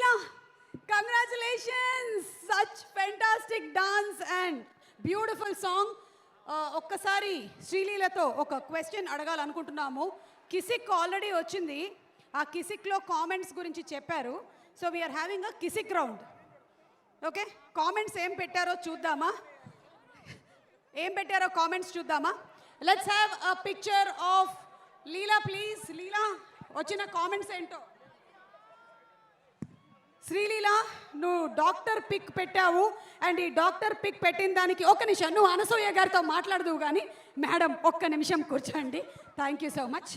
Srilila, congratulations! Such fantastic dance and beautiful song. ఒక్కసారి శ్రీలీలతో ఒక question అడగాలనుకుంటున్నాము. Kissik already వచ్చింది. ఆ కిసిక్లో కామెంట్స్ గురించి చెప్పారు. So we are having a Kissik round. Okay, comments ఏం పెట్టారో చూద్దామా? కామెంట్స్ చూద్దామా? Let's have a picture of Leela please. Leela, వచ్చిన కామెంట్స్ ఏంటో. శ్రీలీల, నువ్వు డాక్టర్ పిక్ పెట్టావు అండ్ ఈ డాక్టర్ పిక్ పెట్టిన దానికి ఒక్క నిమిషం నువ్వు అనసూయ గారితో మాట్లాడదువు కానీ మేడం ఒక్క నిమిషం కూర్చోండి. Thank you so much.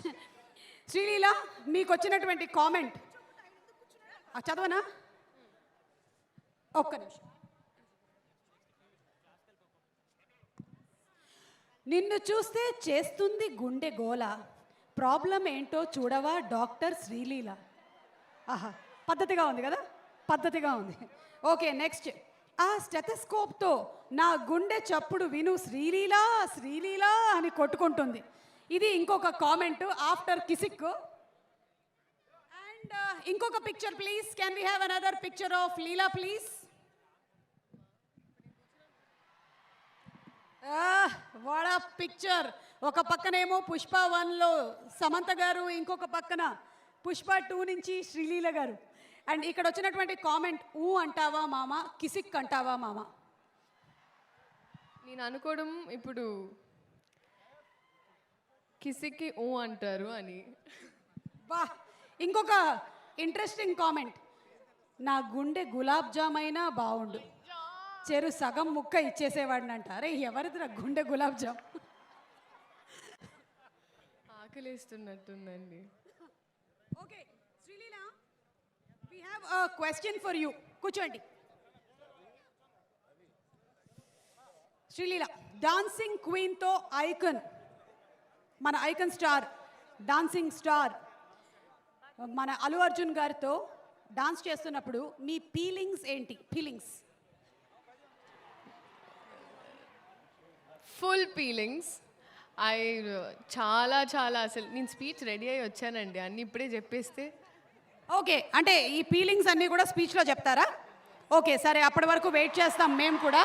Sreeleela, మీకు వచ్చినటువంటి కామెంట్ చదవనా? ఒక్క నిమిషం. నిన్ను చూస్తే చేస్తుంది గుండె గోల, ప్రాబ్లం ఏంటో చూడవా డాక్టర్ శ్రీలీల. ఆహా, పద్ధతిగా ఉంది కదా, పద్ధతిగా ఉంది. Okay, next. ఆ స్టెథోస్కోప్తో నా గుండె చప్పుడు విను శ్రీలీలా శ్రీలీలా అని కొట్టుకుంటుంది. ఇది ఇంకొక కామెంట్ ఆఫ్టర్ కిసిక్. అండ్ ఇంకొక picture please. Can we have another picture of Leela please? What ఆ పిక్చర్. ఒక పక్కనేమో పుష్ప 1లో సమంత గారు, ఇంకొక పక్కన పుష్ప 2 నుంచి శ్రీలీల గారు. అండ్ ఇక్కడ వచ్చినటువంటి కామెంట్, ఊ అంటావా మామ, కిసిక్ అంటావా మామ? నేను అనుకోవడం ఇప్పుడు కిసిక్కి ఊ అంటారు అని. బా, ఇంకొక ఇంట్రెస్టింగ్ కామెంట్, నా గుండె గులాబ్ జామ్ అయినా బాగుండు, చెరు సగం ముక్క ఇచ్చేసేవాడిని అంట. అరే ఎవరిదిరా గుండె గులాబ్ జామ్? ఆకలిస్తున్నట్టుందండి. Okay Sreeleela, we have a question for you. కూర్చోండి. శ్రీలీల, డాన్సింగ్ క్వీన్తో ఐకన్, మన ఐకన్ స్టార్, డాన్సింగ్ స్టార్ మన అల్లు అర్జున్ గారితో డాన్స్ చేస్తున్నప్పుడు మీ ఫీలింగ్స్ ఏంటి? ఫీలింగ్స్? Full feelings. చాలా చాలా అసలు నేను స్పీచ్ రెడీ అయ్యి వచ్చానండి, అన్నీ ఇప్పుడే చెప్పేస్తే. ఓకే, అంటే ఈ ఫీలింగ్స్ అన్నీ కూడా స్పీచ్లో చెప్తారా? ఓకే సరే, అప్పటి వరకు వెయిట్ చేస్తాం మేము కూడా.